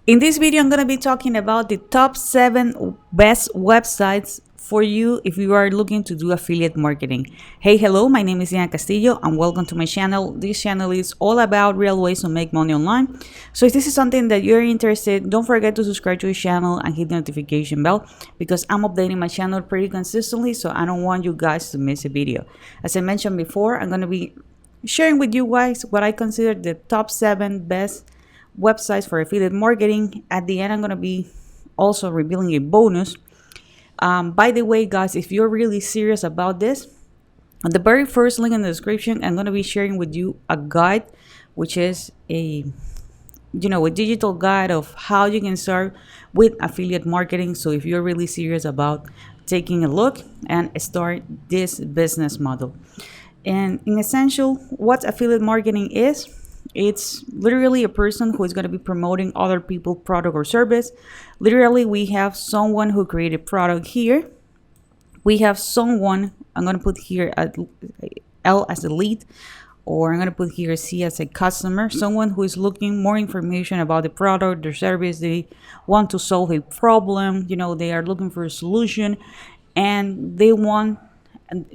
In this video, I'm going to be talking about the top 7 best websites for you if you are looking to do affiliate marketing. Hey, hello, my name is Diana Castillo and welcome to my channel. This channel is all about real ways to make money online. So if this is something that you're interested, don't forget to subscribe to the channel and hit the notification bell because I'm updating my channel pretty consistently, so I don't want you guys to miss a video. As I mentioned before, I'm going to be sharing with you guys what I consider the top 7 best websites for affiliate marketing. At the end, I'm going to be also revealing a bonus. By the way, guys, if you're really serious about this, on the very first link in the description, I'm going to be sharing with you a guide, which is a digital guide of how you can start with affiliate marketing. So if you're really serious about taking a look and start this business model. And in essential, what affiliate marketing is, it's literally a person who is going to be promoting other people's product or service. Literally, we have someone who created product here. We have someone, I'm going to put here L as a lead, or I'm going to put here C as a customer, someone who is looking more information about the product, their service. They want to solve a problem, they are looking for a solution, and they want,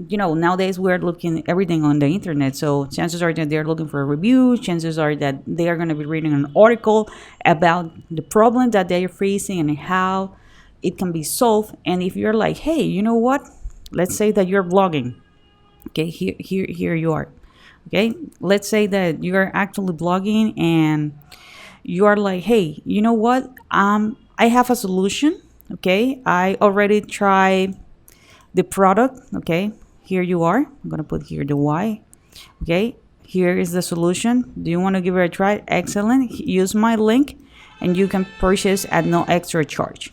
nowadays we're looking everything on the internet, so chances are that they're looking for a review. Chances are that they are going to be reading an article about the problem that they're facing and how it can be solved. And if you're like, hey, you know what, let's say that you're blogging. Okay, here you are. Okay, let's say that you're actually blogging and you are like, hey, you know what, I have a solution. Okay, I already tried the product. Okay, here you are. I'm gonna put here the why. Okay, here is the solution. Do you want to give it a try? Excellent. Use my link and you can purchase at no extra charge.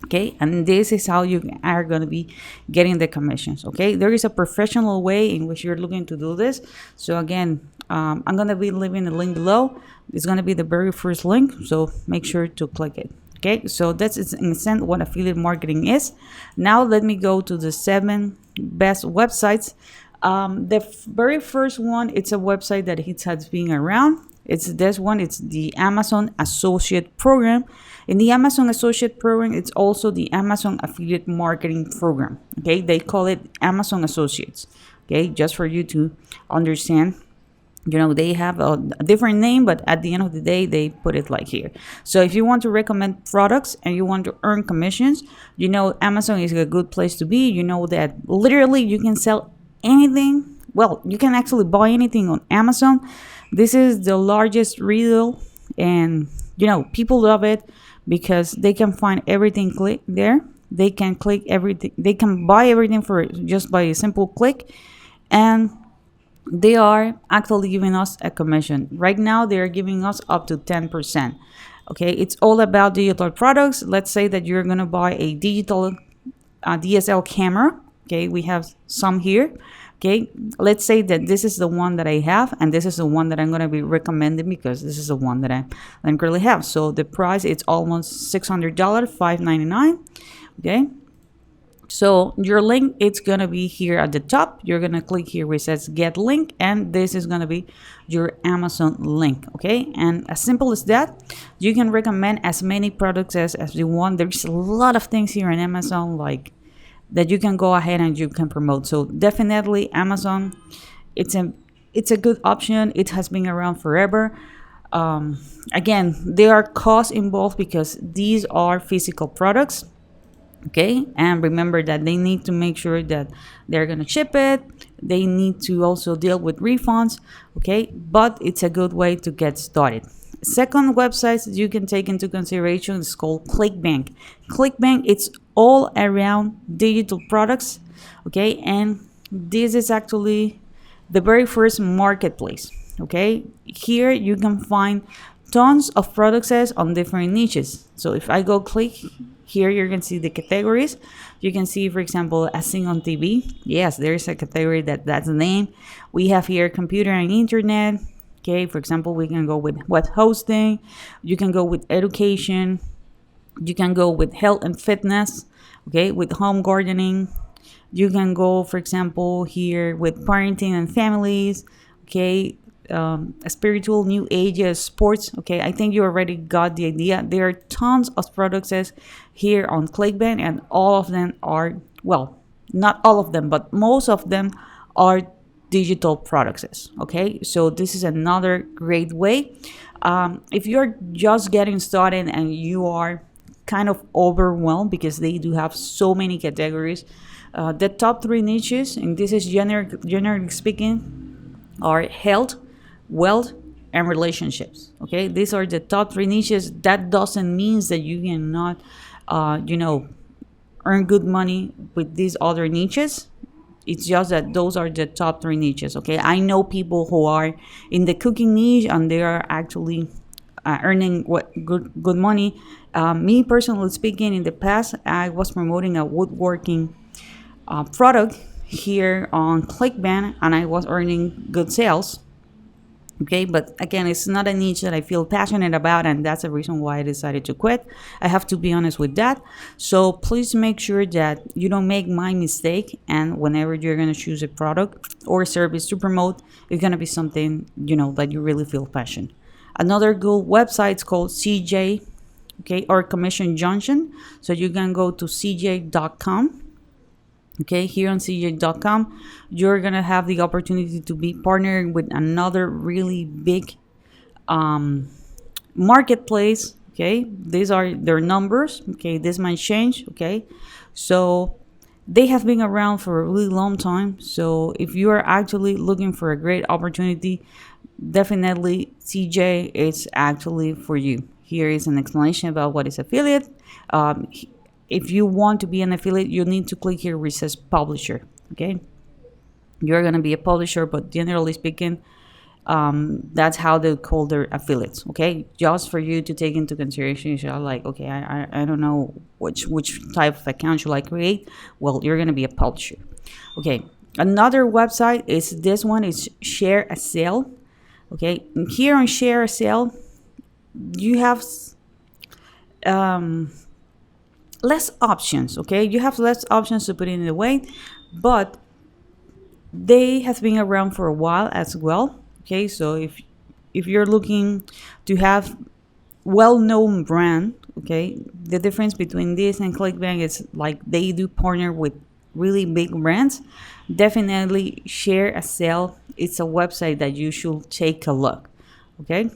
Okay, and this is how you are going to be getting the commissions. Okay, there is a professional way in which you're looking to do this. So again, I'm going to be leaving the link below. It's going to be the very first link, so make sure to click it. Okay, so that's in a sense what affiliate marketing is. Now let me go to the 7 best websites. The very first one, it's a website that it has been around. It's this one. It's the Amazon Associate Program. In the Amazon Associate Program, it's also the Amazon Affiliate Marketing Program. Okay, they call it Amazon Associates. Okay, just for you to understand. They have a different name, but at the end of the day, they put it like here. So if you want to recommend products and you want to earn commissions, Amazon is a good place to be. You know that literally you can sell anything. Well, you can actually buy anything on Amazon. This is the largest retail, and people love it because they can find everything click there. They can click everything. They can buy everything for just by a simple click, and they are actually giving us a commission. Right now, they are giving us up to 10%. Okay, it's all about digital products. Let's say that you're going to buy a digital DSL camera. Okay, we have some here. Okay, let's say that this is the one that I have, and this is the one that I'm going to be recommending because this is the one that I currently have. So the price, it's almost $600, $599. Okay. So your link, it's going to be here at the top. You're going to click here where it says get link, and this is going to be your Amazon link. Okay, and as simple as that, you can recommend as many products as you want. There's a lot of things here on Amazon like that you can go ahead and you can promote. So definitely Amazon, it's a good option. It has been around forever. Again, there are costs involved because these are physical products. Okay, and remember that they need to make sure that they're going to ship it. They need to also deal with refunds. Okay, but it's a good way to get started. Second website you can take into consideration is called ClickBank. ClickBank, it's all around digital products. Okay, and this is actually the very first marketplace. Okay, here you can find tons of products on different niches. So if I go click here, you can see the categories. You can see, for example, as seen on TV. Yes, there is a category that's the name. We have here computer and internet. Okay, for example, we can go with web hosting. You can go with education. You can go with health and fitness. Okay, with home gardening. You can go, for example, here with parenting and families. Okay, spiritual, new ages, sports. Okay, I think you already got the idea. There are tons of products here on Clickbank, and all of them are, well, not all of them, but most of them are digital products. Okay, so this is another great way. If you're just getting started and you are kind of overwhelmed because they do have so many categories, the top three niches, and this is generally speaking, are health, wealth, and relationships. Okay, these are the top three niches. That doesn't mean that you cannot, earn good money with these other niches. It's just that those are the top three niches. Okay, I know people who are in the cooking niche and they are actually earning what good money. Me personally speaking, in the past, I was promoting a woodworking product here on Clickbank, and I was earning good sales. Okay, but again, it's not a niche that I feel passionate about, and that's the reason why I decided to quit. I have to be honest with that. So please make sure that you don't make my mistake, and whenever you're going to choose a product or a service to promote, it's going to be something, that you really feel passion. Another good website is called CJ, okay, or Commission Junction. So you can go to cj.com. Okay, here on cj.com, you're going to have the opportunity to be partnering with another really big marketplace. Okay, these are their numbers. Okay, this might change. Okay, so they have been around for a really long time. So if you are actually looking for a great opportunity, definitely CJ is actually for you. Here is an explanation about what is affiliate. If you want to be an affiliate, you need to click here where it says publisher. Okay, you're going to be a publisher, but generally speaking, that's how they call their affiliates. Okay, just for you to take into consideration. You're like, okay, I don't know which type of account should I create. Well, you're going to be a publisher. Okay, another website is this one. Is Share a Sale. Okay, and here on Share a Sale, you have less options. Okay, you have less options to put in the way, but they have been around for a while as well. Okay, so if you're looking to have well-known brand, okay, the difference between this and Clickbank is like they do partner with really big brands. Definitely Share a Sale. It's a website that you should take a look. Okay,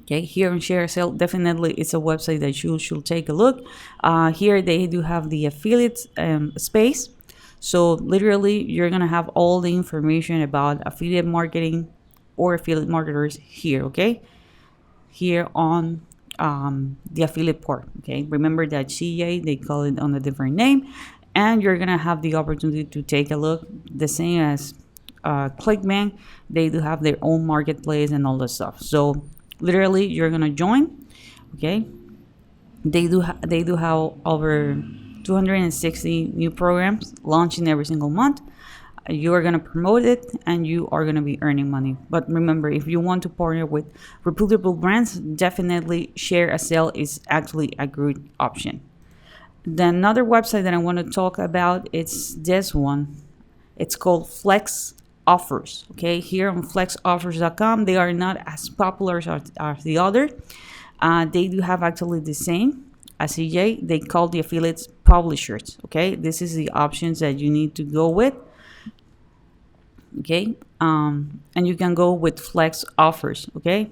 here on Share a Sale, definitely it's a website that you should take a look. Here they do have the affiliate space. So literally you're going to have all the information about affiliate marketing or affiliate marketers here, okay? Here on the affiliate part, okay? Remember that CJ, they call it on a different name. And you're going to have the opportunity to take a look, the same as Clickbank. They do have their own marketplace and all that stuff. So literally you're gonna join. Okay, they do have over 260 new programs launching every single month. You are gonna promote it and you are gonna be earning money. But remember, if you want to partner with reputable brands, definitely Share a Sale is actually a good option. Then another website that I want to talk about, it's this one. It's called Flex Offers. Okay, here on flexoffers.com, they are not as popular as the other. They do have actually the same as CJ. They call the affiliates publishers. Okay, this is the options that you need to go with. Okay, and you can go with Flex Offers. Okay,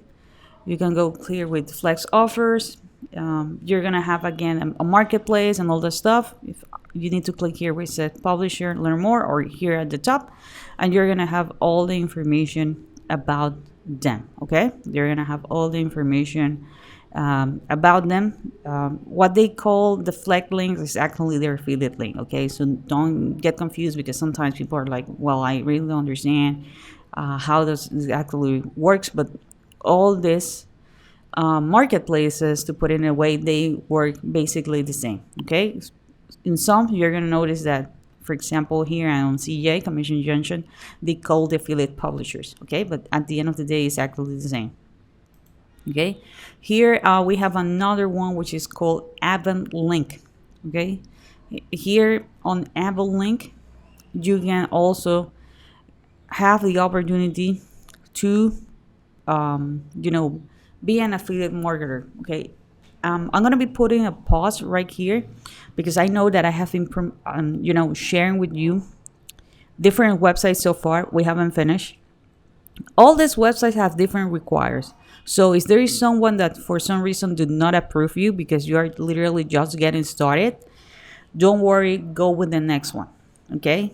you can go clear with Flex Offers. You're gonna have again a marketplace and all that stuff. If you need to click here where it says publisher, learn more, or here at the top, and you're gonna have all the information about them. Okay, you're gonna have all the information about them. What they call the flex links is actually their affiliate link. Okay, so don't get confused, because sometimes people are like, well, I really don't understand how this actually works, but all this marketplaces, to put it in a way, they work basically the same. Okay, in some you're going to notice that, for example, here on CJ, Commission Junction, they call the affiliate publishers. Okay, but at the end of the day, it's actually the same. Okay, here we have another one which is called Avant Link. Okay, here on Avant Link, you can also have the opportunity to be an affiliate marketer. Okay, I'm gonna be putting a pause right here because I know that I have been sharing with you different websites so far. We haven't finished. All these websites have different requires. So if there is someone that for some reason did not approve you because you are literally just getting started, don't worry, go with the next one. Okay,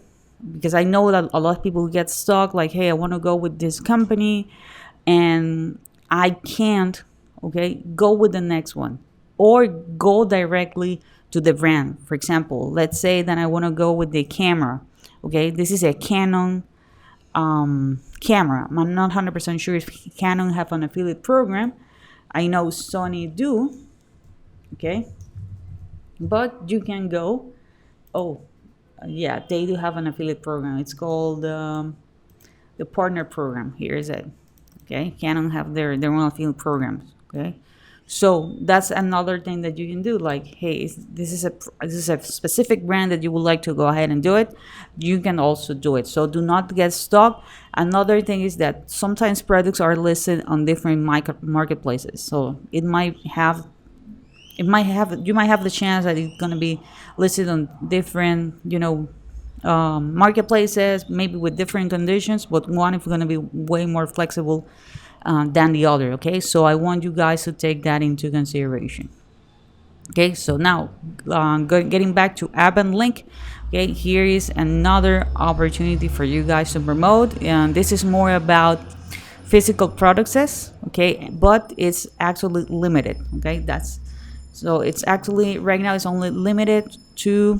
because I know that a lot of people get stuck like, hey, I want to go with this company and I can't. Okay, go with the next one or go directly to the brand. For example, let's say that I want to go with the camera. Okay, this is a Canon camera. I'm not 100% sure if Canon have an affiliate program. I know Sony do. Okay, but you can go. Oh, yeah, they do have an affiliate program. It's called the partner program. Here is it. Okay, Canon have their own affiliate programs. Okay, so that's another thing that you can do. Like, hey, this is a specific brand that you would like to go ahead and do it. You can also do it. So do not get stuck. Another thing is that sometimes products are listed on different marketplaces. So you might have the chance that it's going to be listed on different marketplaces, maybe with different conditions, but one is going to be way more flexible than the other. Okay, so I want you guys to take that into consideration. Okay, so now getting back to app and link. Okay, here is another opportunity for you guys to promote, and this is more about physical products. Okay, but it's actually limited. Okay, so it's actually right now it's only limited to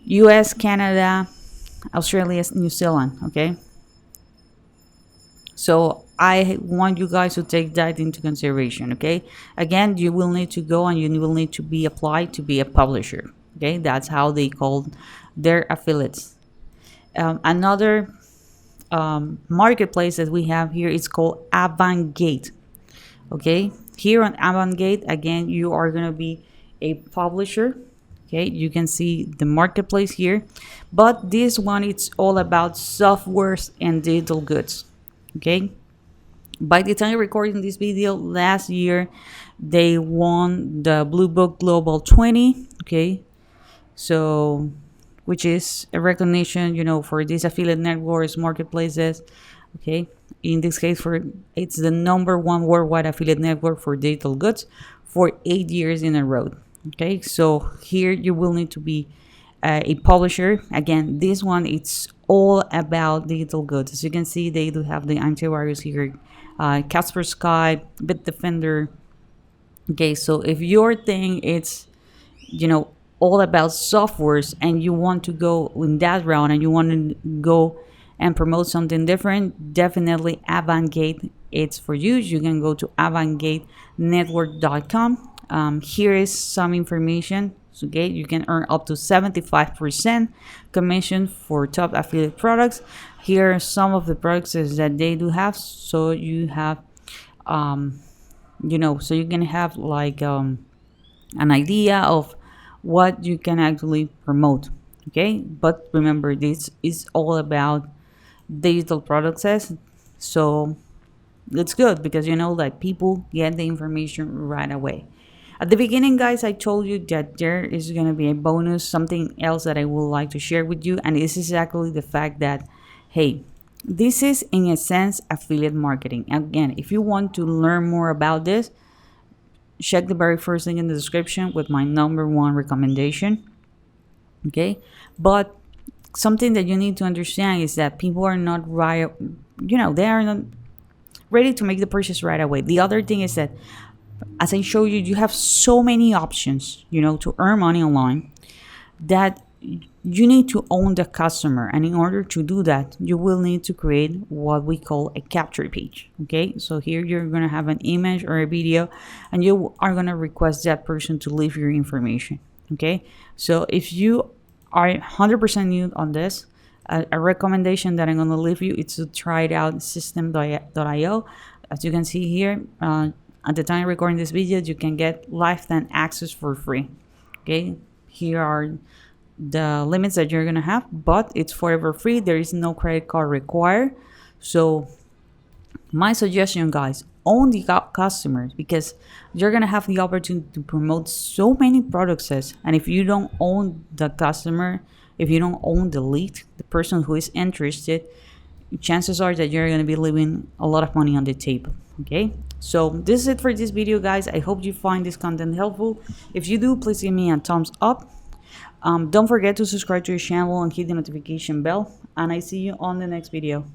US, Canada, Australia, New Zealand. Okay, so I want you guys to take that into consideration. Okay, again, you will need to go and you will need to be applied to be a publisher. Okay, that's how they call their affiliates. Another marketplace that we have here is called Avantgate. Okay, here on Avantgate, again, you are going to be a publisher. Okay, you can see the marketplace here, but this one, it's all about softwares and digital goods. Okay, by the time recording this video, last year they won the Blue Book Global 20. Okay, so which is a recognition, for these affiliate networks, marketplaces. Okay, in this case, it's the #1 worldwide affiliate network for digital goods for 8 years in a row. Okay, so here you will need to be a publisher. Again, this one, it's all about digital goods. As you can see, they do have the antivirus here, Kaspersky, Bitdefender. Okay, so if your thing it's all about softwares and you want to go in that route and you want to go and promote something different, definitely Avantgate, it's for you. You can go to avantgatenetwork.com. Here is some information. Okay, you can earn up to 75% commission for top affiliate products. Here are some of the products that they do have. So you have, so you can have like an idea of what you can actually promote. Okay, but remember, this is all about digital products. So it's good because that people get the information right away. At the beginning, guys, I told you that there is going to be a bonus, something else that I would like to share with you. And this is exactly the fact that, hey, this is in a sense affiliate marketing. Again, if you want to learn more about this, check the very first link in the description with my #1 recommendation. Okay, but something that you need to understand is that people are not right, they are not ready to make the purchase right away. The other thing is that, as I show you, you have so many options, to earn money online, that you need to own the customer. And in order to do that, you will need to create what we call a capture page. Okay, so here you're going to have an image or a video and you are going to request that person to leave your information. Okay, so if you are 100% new on this, a recommendation that I'm going to leave you is to try it out, system.io. As you can see here, at the time of recording this video, you can get lifetime access for free. Okay, here are the limits that you're gonna have, but it's forever free. There is no credit card required. So my suggestion, guys, own the customers, because you're gonna have the opportunity to promote so many products. And if you don't own the customer, if you don't own the lead, the person who is interested, chances are that you're going to be leaving a lot of money on the table. Okay, so this is it for this video, guys. I hope you find this content helpful. If you do, please give me a thumbs up. Don't forget to subscribe to your channel and hit the notification bell, and I see you on the next video.